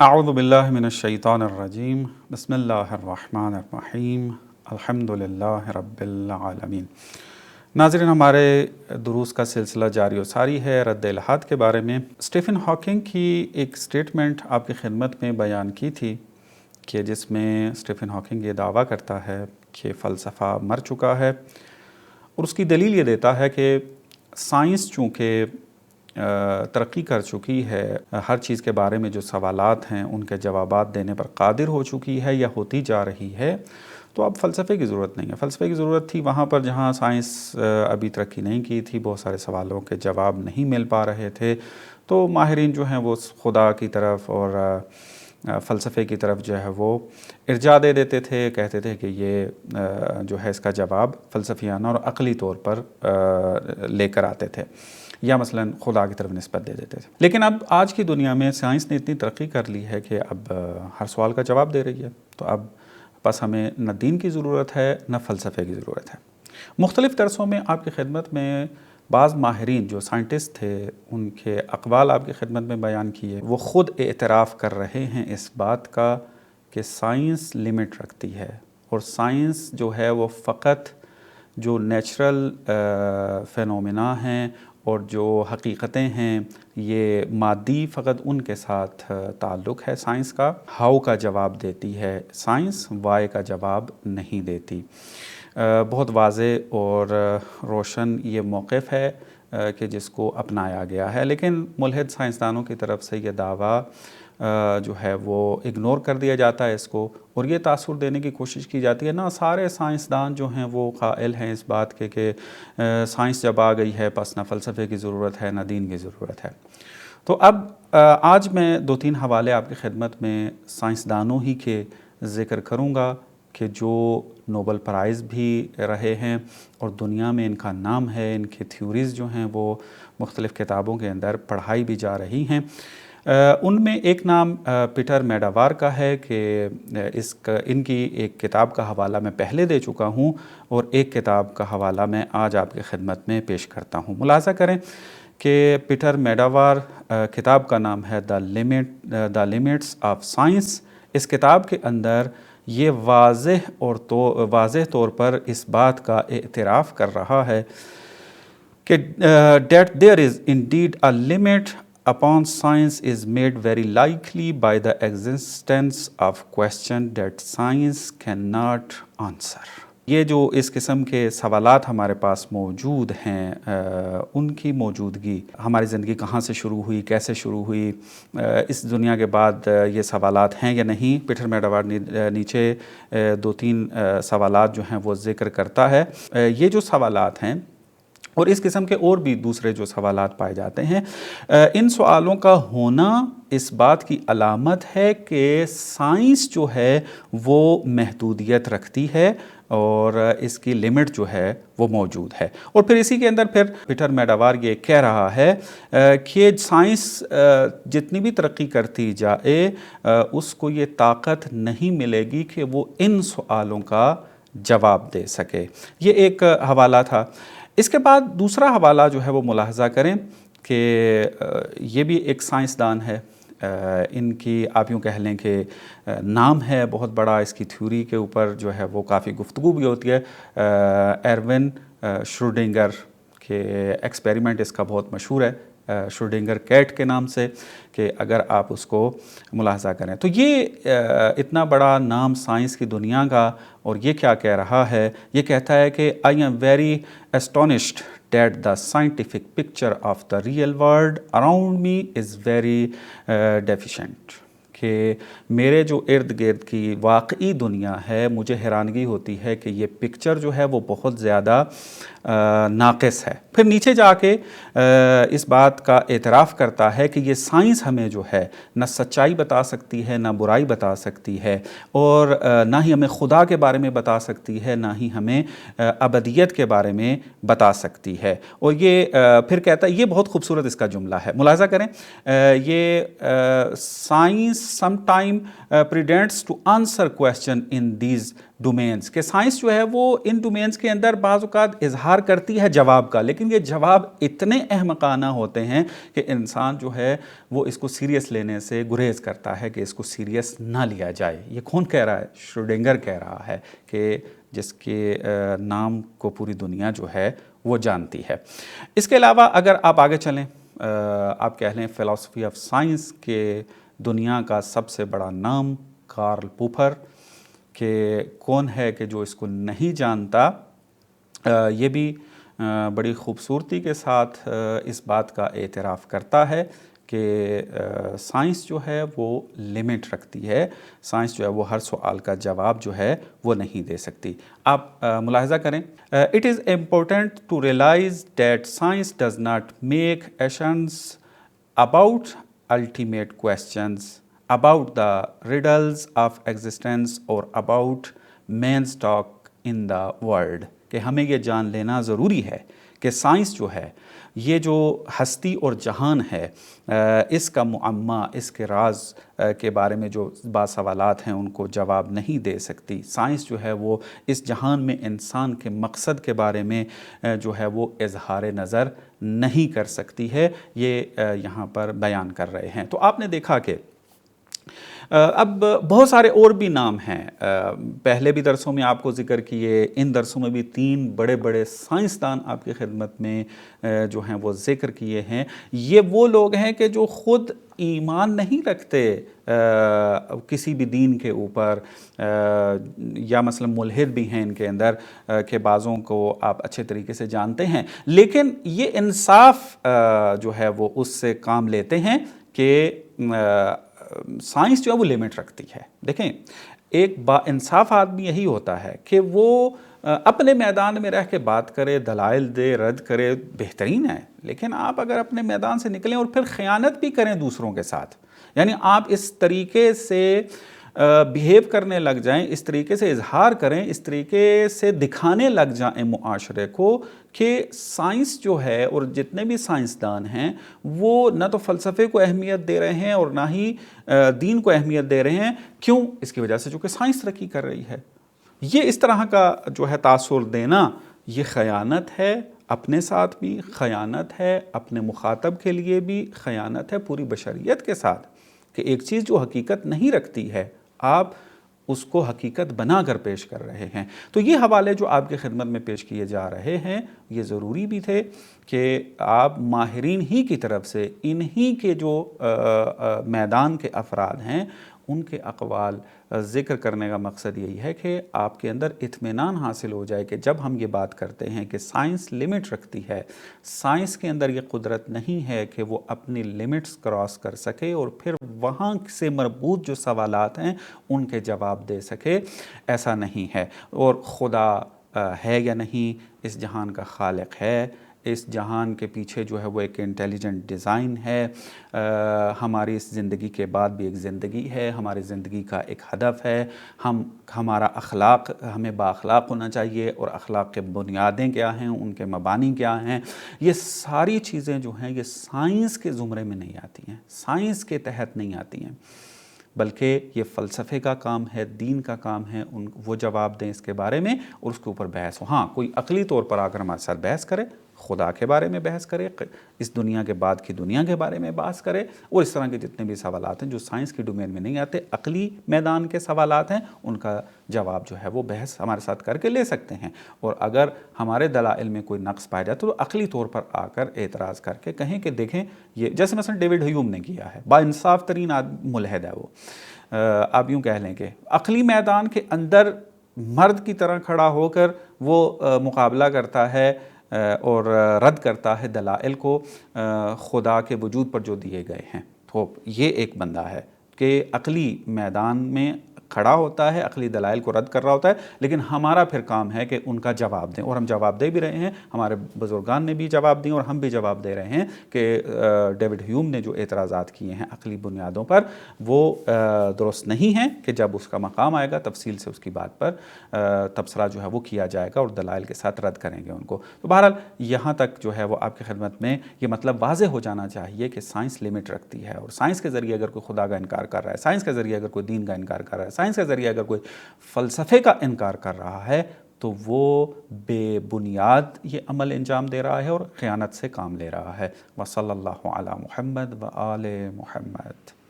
اعوذ باللہ من الشیطان الرجیم بسم اللہ الرحمن الرحیم الحمدللہ رب العالمین۔ ناظرین، ہمارے دروس کا سلسلہ جاری و ساری ہے رد الحاد کے بارے میں۔ اسٹیفن ہاکنگ کی ایک سٹیٹمنٹ آپ کی خدمت میں بیان کی تھی کہ جس میں اسٹیفن ہاکنگ یہ دعویٰ کرتا ہے کہ فلسفہ مر چکا ہے، اور اس کی دلیل یہ دیتا ہے کہ سائنس چونکہ ترقی کر چکی ہے، ہر چیز کے بارے میں جو سوالات ہیں ان کے جوابات دینے پر قادر ہو چکی ہے یا ہوتی جا رہی ہے، تو اب فلسفے کی ضرورت نہیں ہے۔ فلسفے کی ضرورت تھی وہاں پر جہاں سائنس ابھی ترقی نہیں کی تھی، بہت سارے سوالوں کے جواب نہیں مل پا رہے تھے، تو ماہرین جو ہیں وہ خدا کی طرف اور فلسفے کی طرف جو ہے وہ ارجاع دے دیتے تھے، کہتے تھے کہ یہ جو ہے اس کا جواب فلسفیانہ اور عقلی طور پر لے کر آتے تھے، یا مثلا خدا کی طرف نسبت دے دیتے تھے۔ لیکن اب آج کی دنیا میں سائنس نے اتنی ترقی کر لی ہے کہ اب ہر سوال کا جواب دے رہی ہے، تو اب بس ہمیں نہ دین کی ضرورت ہے نہ فلسفے کی ضرورت ہے۔ مختلف درسوں میں آپ کی خدمت میں بعض ماہرین جو سائنٹسٹ تھے ان کے اقوال آپ کی خدمت میں بیان کیے، وہ خود اعتراف کر رہے ہیں اس بات کا کہ سائنس لمٹ رکھتی ہے، اور سائنس جو ہے وہ فقط جو نیچرل فینومینا ہیں اور جو حقیقتیں ہیں یہ مادی فقط ان کے ساتھ تعلق ہے سائنس کا۔ ہاؤ کا جواب دیتی ہے سائنس، وائی کا جواب نہیں دیتی۔ بہت واضح اور روشن یہ موقف ہے کہ جس کو اپنایا گیا ہے، لیکن ملحد سائنسدانوں کی طرف سے یہ دعویٰ جو ہے وہ اگنور کر دیا جاتا ہے اس کو، اور یہ تاثر دینے کی کوشش کی جاتی ہے نہ سارے سائنسدان جو ہیں وہ قائل ہیں اس بات کے کہ سائنس جب آ گئی ہے پس نہ فلسفے کی ضرورت ہے نہ دین کی ضرورت ہے۔ تو اب آج میں 2-3 حوالے آپ کی خدمت میں سائنسدانوں ہی کے ذکر کروں گا کہ جو نوبل پرائز بھی رہے ہیں اور دنیا میں ان کا نام ہے، ان کی تھیوریز جو ہیں وہ مختلف کتابوں کے اندر پڑھائی بھی جا رہی ہیں۔ ان میں ایک نام پیٹر میڈاوار کا ہے کہ ان کی ایک کتاب کا حوالہ میں پہلے دے چکا ہوں، اور ایک کتاب کا حوالہ میں آج آپ کی خدمت میں پیش کرتا ہوں۔ ملاحظہ کریں کہ پیٹر میڈاوار کتاب کا نام ہے دا لیمٹس آف سائنس۔ اس کتاب کے اندر یہ واضح طور پر اس بات کا اعتراف کر رہا ہے کہ that there is indeed a limit upon science is made very likely by the existence of question that science cannot answer۔ یہ جو اس قسم کے سوالات ہمارے پاس موجود ہیں، ان کی موجودگی، ہماری زندگی کہاں سے شروع ہوئی، کیسے شروع ہوئی، اس دنیا کے بعد یہ سوالات ہیں یا نہیں، پیٹر میڈاوار نیچے 2-3 سوالات جو ہیں وہ ذکر کرتا ہے۔ یہ جو سوالات ہیں اور اس قسم کے اور بھی دوسرے جو سوالات پائے جاتے ہیں، ان سوالوں کا ہونا اس بات کی علامت ہے کہ سائنس جو ہے وہ محدودیت رکھتی ہے اور اس کی لمٹ جو ہے وہ موجود ہے۔ اور پھر اسی کے اندر پھر پیٹر میڈاوار یہ کہہ رہا ہے کہ سائنس جتنی بھی ترقی کرتی جائے اس کو یہ طاقت نہیں ملے گی کہ وہ ان سوالوں کا جواب دے سکے۔ یہ ایک حوالہ تھا۔ اس کے بعد دوسرا حوالہ جو ہے وہ ملاحظہ کریں کہ یہ بھی ایک سائنسدان ہے، ان کی آپ یوں کہہ لیں کہ نام ہے بہت بڑا، اس کی تھیوری کے اوپر جو ہے وہ کافی گفتگو بھی ہوتی ہے۔ ایروین شروڈنگر کے ایکسپیریمنٹ اس کا بہت مشہور ہے، شروڈنگر کیٹ کے نام سے، کہ اگر آپ اس کو ملاحظہ کریں تو یہ اتنا بڑا نام سائنس کی دنیا کا، اور یہ کیا کہہ رہا ہے؟ یہ کہتا ہے کہ I am very astonished that the scientific picture of the real world around me is very deficient۔ کہ میرے جو ارد گرد کی واقعی دنیا ہے، مجھے حیرانگی ہوتی ہے کہ یہ پکچر جو ہے وہ بہت زیادہ ناقص ہے۔ پھر نیچے جا کے اس بات کا اعتراف کرتا ہے کہ یہ سائنس ہمیں جو ہے نہ سچائی بتا سکتی ہے، نہ برائی بتا سکتی ہے، اور نہ ہی ہمیں خدا کے بارے میں بتا سکتی ہے، نہ ہی ہمیں ابدیت کے بارے میں بتا سکتی ہے۔ اور یہ پھر کہتا ہے، یہ بہت خوبصورت اس کا جملہ ہے، ملاحظہ کریں، یہ science sometime pretends to answer question in these domains, کہ سائنس جو ہے وہ ان ڈومینس کے اندر بعض اوقات اظہار کرتی ہے جواب کا، لیکن یہ جواب اتنے احمقانہ ہوتے ہیں کہ انسان جو ہے وہ اس کو سیریس لینے سے گریز کرتا ہے کہ اس کو سیریس نہ لیا جائے۔ یہ کون کہہ رہا ہے؟ شروڈنگر کہہ رہا ہے، کہ جس کے نام کو پوری دنیا جو ہے وہ جانتی ہے۔ اس کے علاوہ اگر آپ آگے چلیں، آپ کہہ لیں فلسفی آف سائنس کے دنیا کا سب سے بڑا نام کارل پوپر، کہ کون ہے کہ جو اس کو نہیں جانتا، یہ بھی بڑی خوبصورتی کے ساتھ اس بات کا اعتراف کرتا ہے کہ سائنس جو ہے وہ لمٹ رکھتی ہے، سائنس جو ہے وہ ہر سوال کا جواب جو ہے وہ نہیں دے سکتی۔ آپ ملاحظہ کریں، it is important to realize that science does not make assertions about ultimate questions about the riddles of existence or about man's talk in the world، کہ ہمیں یہ جان لینا ضروری ہے کہ سائنس جو ہے یہ جو ہستی اور جہان ہے، اس کا معمہ، اس کے راز کے بارے میں جو بعض سوالات ہیں ان کو جواب نہیں دے سکتی۔ سائنس جو ہے وہ اس جہان میں انسان کے مقصد کے بارے میں جو ہے وہ اظہار نظر نہیں کر سکتی ہے، یہ یہاں پر بیان کر رہے ہیں۔ تو آپ نے دیکھا کہ اب بہت سارے اور بھی نام ہیں، پہلے بھی درسوں میں آپ کو ذکر کیے، ان درسوں میں بھی 3 بڑے بڑے سائنسدان آپ کی خدمت میں جو ہیں وہ ذکر کیے ہیں۔ یہ وہ لوگ ہیں کہ جو خود ایمان نہیں رکھتے کسی بھی دین کے اوپر، یا مثلا ملحد بھی ہیں ان کے اندر، کہ بعضوں کو آپ اچھے طریقے سے جانتے ہیں، لیکن یہ انصاف جو ہے وہ اس سے کام لیتے ہیں کہ سائنس جو ہے وہ لمٹ رکھتی ہے۔ دیکھیں، ایک با انصاف آدمی یہی ہوتا ہے کہ وہ اپنے میدان میں رہ کے بات کرے، دلائل دے، رد کرے، بہترین ہے، لیکن آپ اگر اپنے میدان سے نکلیں اور پھر خیانت بھی کریں دوسروں کے ساتھ، یعنی آپ اس طریقے سے بیہیو کرنے لگ جائیں، اس طریقے سے اظہار کریں، اس طریقے سے دکھانے لگ جائیں معاشرے کو کہ سائنس جو ہے اور جتنے بھی سائنسدان ہیں وہ نہ تو فلسفے کو اہمیت دے رہے ہیں اور نہ ہی دین کو اہمیت دے رہے ہیں۔ کیوں؟ اس کی وجہ سے جو کہ سائنس ترقی کر رہی ہے۔ یہ اس طرح کا جو ہے تاثر دینا، یہ خیانت ہے، اپنے ساتھ بھی خیانت ہے، اپنے مخاطب کے لیے بھی خیانت ہے، پوری بشریت کے ساتھ، کہ ایک چیز جو حقیقت نہیں رکھتی ہے آپ اس کو حقیقت بنا کر پیش کر رہے ہیں۔ تو یہ حوالے جو آپ کی خدمت میں پیش کیے جا رہے ہیں، یہ ضروری بھی تھے کہ آپ ماہرین ہی کی طرف سے انہی کے جو میدان کے افراد ہیں ان کے اقوال ذکر کرنے کا مقصد یہی ہے کہ آپ کے اندر اطمینان حاصل ہو جائے کہ جب ہم یہ بات کرتے ہیں کہ سائنس لمٹ رکھتی ہے، سائنس کے اندر یہ قدرت نہیں ہے کہ وہ اپنی لمٹس کراس کر سکے اور پھر وہاں سے مربوط جو سوالات ہیں ان کے جواب دے سکے، ایسا نہیں ہے۔ اور خدا ہے یا نہیں، اس جہان کا خالق ہے، اس جہان کے پیچھے جو ہے وہ ایک انٹیلیجنٹ ڈیزائن ہے، ہماری اس زندگی کے بعد بھی ایک زندگی ہے، ہماری زندگی کا ایک ہدف ہے، ہمارا اخلاق، ہمیں بااخلاق ہونا چاہیے، اور اخلاق کے بنیادیں کیا ہیں، ان کے مبانی کیا ہیں، یہ ساری چیزیں جو ہیں یہ سائنس کے زمرے میں نہیں آتی ہیں، سائنس کے تحت نہیں آتی ہیں، بلکہ یہ فلسفے کا کام ہے، دین کا کام ہے، وہ جواب دیں اس کے بارے میں اور اس کے اوپر بحث ہو۔ ہاں، کوئی عقلی طور پر آ کر ہمارے ساتھ بحث کرے، خدا کے بارے میں بحث کرے، اس دنیا کے بعد کی دنیا کے بارے میں بحث کرے، اور اس طرح کے جتنے بھی سوالات ہیں جو سائنس کی ڈومین میں نہیں آتے، عقلی میدان کے سوالات ہیں، ان کا جواب جو ہے وہ بحث ہمارے ساتھ کر کے لے سکتے ہیں، اور اگر ہمارے دلائل میں کوئی نقص پایا جائے تو عقلی طور پر آ کر اعتراض کر کے کہیں کہ دیکھیں یہ، جیسے مثلا ڈیوڈ ہیوم نے کیا ہے، با انصاف ترین ملحد ہے وہ، آپ یوں کہہ لیں کہ عقلی میدان کے اندر مرد کی طرح کھڑا ہو کر وہ مقابلہ کرتا ہے اور رد کرتا ہے دلائل کو خدا کے وجود پر جو دیے گئے ہیں۔ تو یہ ایک بندہ ہے کہ عقلی میدان میں کھڑا ہوتا ہے، عقلی دلائل کو رد کر رہا ہوتا ہے، لیکن ہمارا پھر کام ہے کہ ان کا جواب دیں، اور ہم جواب دے بھی رہے ہیں، ہمارے بزرگان نے بھی جواب دیں اور ہم بھی جواب دے رہے ہیں کہ ڈیوڈ ہیوم نے جو اعتراضات کیے ہیں عقلی بنیادوں پر وہ درست نہیں ہیں، کہ جب اس کا مقام آئے گا تفصیل سے اس کی بات پر تبصرہ جو ہے وہ کیا جائے گا اور دلائل کے ساتھ رد کریں گے ان کو۔ تو بہرحال یہاں تک جو ہے وہ آپ کی خدمت میں یہ مطلب واضح ہو جانا چاہیے کہ سائنس لمٹ رکھتی ہے، اور سائنس کے ذریعے اگر کوئی خدا کا انکار کر رہا ہے، سائنس کے ذریعے اگر کوئی دین کا انکار کر رہا ہے، سائنس کے ذریعے اگر کوئی فلسفے کا انکار کر رہا ہے تو وہ بے بنیاد یہ عمل انجام دے رہا ہے اور خیانت سے کام لے رہا ہے۔ وصلی اللہ علی محمد و آل محمد۔